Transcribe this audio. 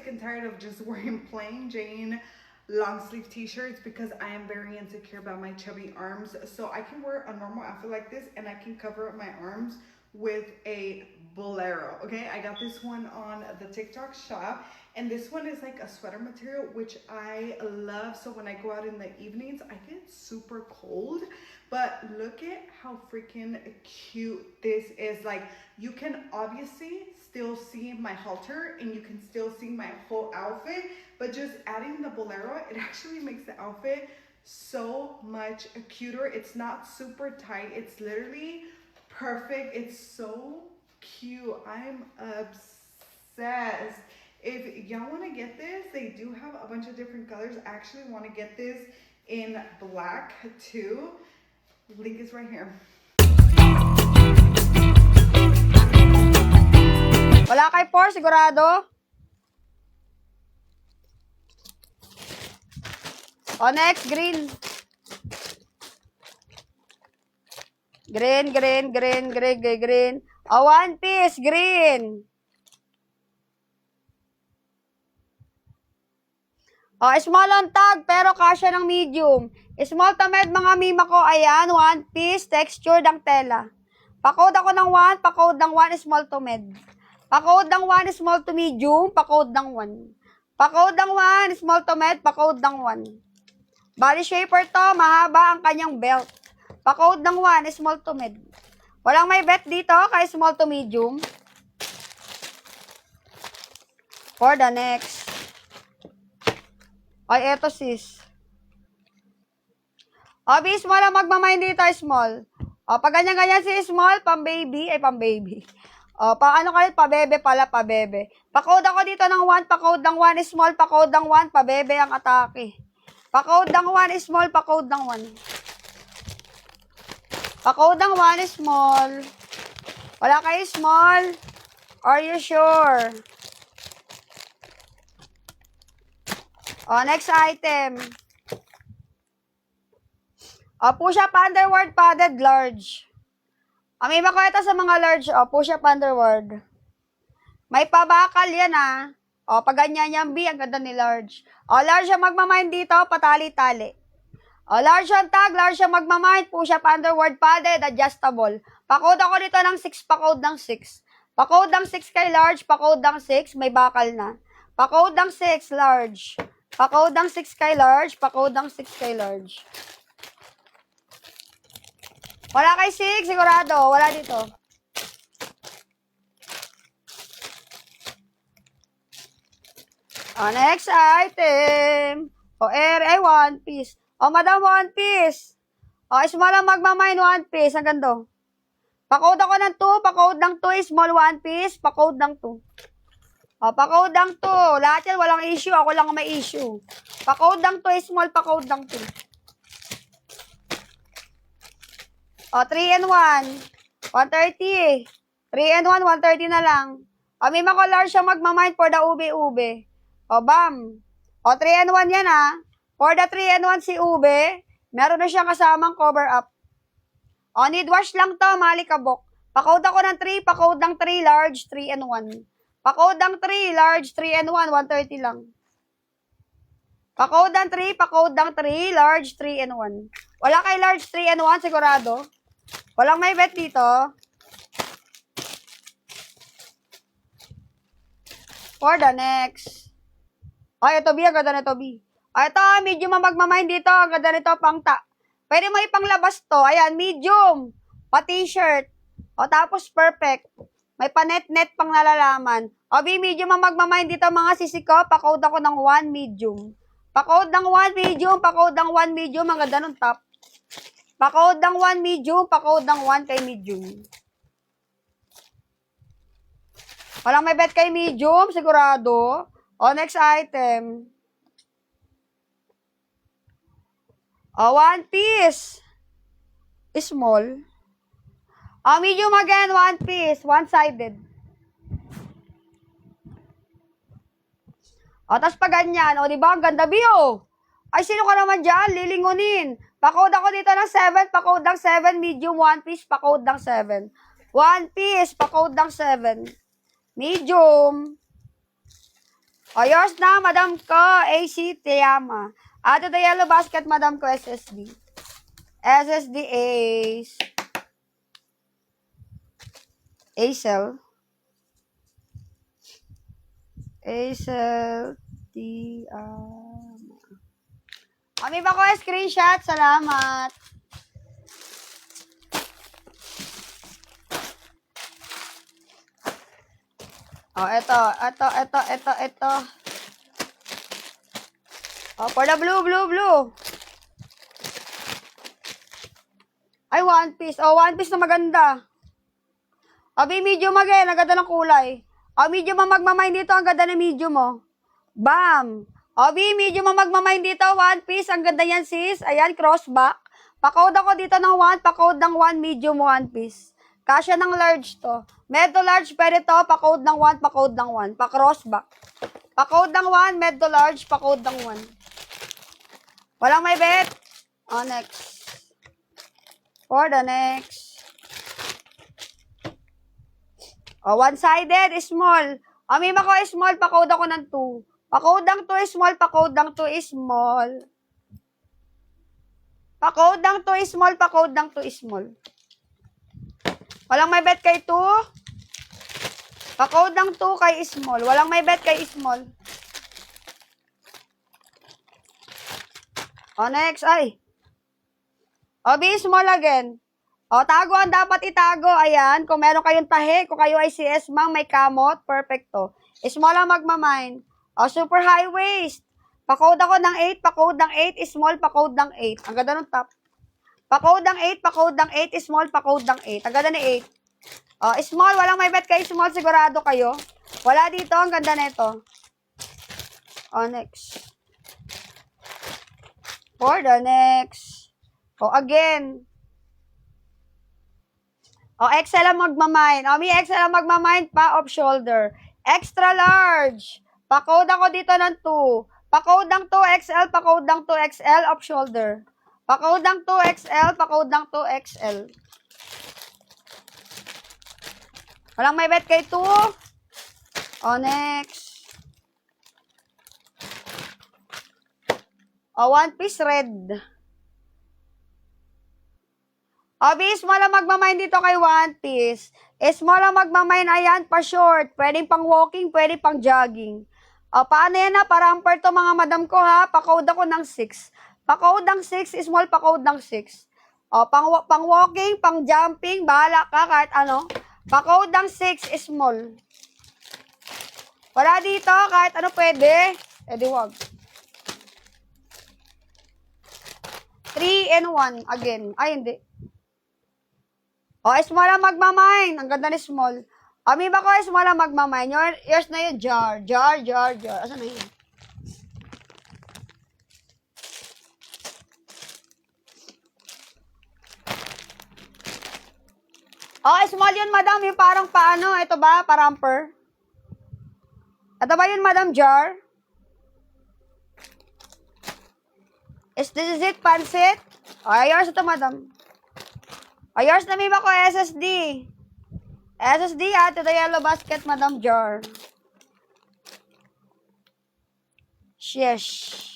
sick and tired of just wearing plain Jane long sleeve t-shirts because I am very insecure about my chubby arms. So I can wear a normal outfit like this and I can cover up my arms with a bolero. Okay, I got this one on the TikTok shop, and this one is like a sweater material, which I love. So when I go out in the evenings, I get super cold, but look at how freaking cute this is. Like, you can obviously still see my halter and you can still see my whole outfit, but just adding the bolero, it actually makes the outfit so much cuter. It's not super tight, it's literally perfect. It's so cute. I'm obsessed. If y'all want to get this, they do have a bunch of different colors. I actually want to get this in black too. Link is right here. Wala kay Por, sigurado? O, next, green. Green, green, green, green, green, green. O, One Piece, green. O, small on tag, pero kasya ng medium. Small to med, mga mima ko, ayan, One Piece, textured ang tela. Pa-code ako ng 1, pa-code ng 1, small to med. Pa-code ng 1, small to medium, pa-code ng 1. Pa-code ng 1, small to med, pa-code ng 1. Body shaper to, mahaba ang kanyang belt. Pa-code ng 1, small to med. Walang may bet dito, kay small to medium. For the next. Ay, eto sis. O, B, small ang magmamind dito, small. O, pag ganyan-ganyan si small, pang-baby, ay pang-baby. O, paano kayo? Pa-bebe pala, pa-bebe. Pa-code ako dito ng 1, pa-code ng 1, small, pa-code ng 1, pa-bebe ang atake. Pa-code ng 1, small, pa-code ng 1. Pa-code ng 1, small. Wala kayo small? Are you sure? O, next item. O, push-up underward padded large. O, may makwenta sa mga large. O, push-up underward. May pabakal yan, ah. O, pag ganyan yan, B, ang ganda ni large. O, large ang magmamind dito, patali-tali. O, large ang tag, large ang magmamind, push-up underward padded, adjustable. Pa-code ako dito ng 6, pa-code ng 6. Pa-code ng 6 kay large, pa-code ng 6, may bakal na. Pa-code ng 6, large. Pa-code ng 6 kay large, pa-code ng 6 kay large. Wala kay 6, sigurado. Wala dito. O, next item. O, ay, One Piece. O, madam, One Piece. O, small ang magmamind, One Piece. Ang ganda. Pa-code ako ng 2, pa-code ng 2, small One Piece, pa-code ng 2. O, pa-code ng 2. Lahat yan, walang issue. Ako lang may issue. Pa-code ng 2, small, pa-code ng 2. O, 3 and 1. 130. 3 and 1, 130 na lang. O, may mga large siya magmamind for the ube-ube. O, bam. O, 3 and 1 yan, ha. For the 3 and 1 si ube, meron na siyang kasamang cover up. O, need wash lang to, malikabok. Pa-code ako ng 3, pa-code ng 3, large, 3 and 1. Pa-code ng 3, large, 3 and 1, 130 lang. Pa-code ng 3, pa-code ng 3, large, 3 and 1. Wala kay large 3 and 1, sigurado. Walang may bet dito. For the next. Ay, ito B, ang ganda nito B. Ay, ito, medium ang magmamind dito. Ang ganda nito, pangta. Pwede mo ipanglabas to. Ayan, medium. Pa-t-shirt. O, tapos perfect. May pa-net-net pang nalalaman. O, B, medium ang magmamind dito, mga sisi ko. Pa-code ako ng 1 medium. Pa-code ng 1 medium, pa-code ng 1 medium. Ang ganda ng top. Pa-code ng 1 medium, pa-code ng 1 kay medium. Walang may bet kay medium, sigurado. O, next item. O, One Piece. Small. O, medium again, One Piece. One-sided. O, tas pa ganyan. O, diba? Ang ganda, Bio. Ay, sino ka naman dyan? Lilingunin. Pa-code ako dito ng 7. Pa-code ng 7. Medium, One Piece. Pa-code ng 7. One Piece. Pa-code ng 7. Medium. O, yours na, madam ko, AC Teyama. Add to the yellow basket, madam ko, SSD. SSD Ace. Acel. Acel Teyama. Kami ba ko screenshot? Salamat. Oh, ito. Oh, for the blue. Ay, One Piece. Oh, One Piece na maganda. Abi, medium again. Ang ganda ng kulay. Oh, medium ang magmamain dito. Ang ganda ng medium, oh. Bam! Obi, medium ang magmamain dito. One Piece. Ang ganda yan, sis. Ayan, crossback. Pa-code ako dito ng 1. Pa-code ng 1. Medium One Piece. Kasya ng large to. Med to large, pwede to. Pa-code ng 1. Pa-code ng 1. Pa-crossback. Pa-code ng 1. Med to large. Pa-code ng 1. Walang may bet. Oh, next. For the next. Oh, one-sided, small. Amima ko small, pa-code ako ng 2. Pa-code ng 2 is small, pa-code ng 2 is small. Pa-code ng 2 is small, pa-code ng 2 is small. Walang may bet kay 2. Pa-code ng 2 kay small. Walang may bet kay small. O, next, ay. O, be small again. O, tago ang dapat itago. Ayan, kung meron kayong tahi, kung kayo ay CS mang may kamot, perfecto. Small ang magmamine. O, super high waist. Pa-code ako ng 8, pa-code ng 8, small, pa-code ng 8. Ang ganda ng top. Pa-code ng 8, pa-code ng 8, small, pa-code ng 8. Ang ganda ng 8. O, small, walang may bet kayo, small, sigurado kayo. Wala dito, ang ganda nito. O, next. For the next. O, again. O, XL ang magmamine. O, may XL ang magmamine pa off shoulder. Extra large. Pa-code ako dito ng 2. Pa-code ng 2XL, pa-code ng 2XL off shoulder. Pa-code ng 2XL, pa-code ng 2XL. Walang may bet kay 2. O, next. O, One Piece red. O, small ang magmamain dito kay One Piece. Small ang magmamain, ayan, pa short. Pwedeng pang walking, pwedeng pang jogging. O, paano yan ha? Paramper to mga madam ko ha. Pa-code ako ng 6. Pa-code ng 6, small pa-code ng 6. O, pang walking, pang jumping, bahala ka kahit ano. Pa-code ng 6, small. Wala dito, kahit ano pwede. Eh di wag. 3 and 1 again. Ay, hindi. O, small ang magmamine. Ang ganda ni small. Amoeba ko, small ang magmamine. Yours na yun, jar. Asan na yun? O, small yun, madam. Yung parang paano. Ito ba? Paramper. Ito ba yun, madam, jar? Is this it, pansit? O, yours ito, madam. O, yours na amoeba ko, SSD. SSD to the yellow basket, madam jar. Sheesh.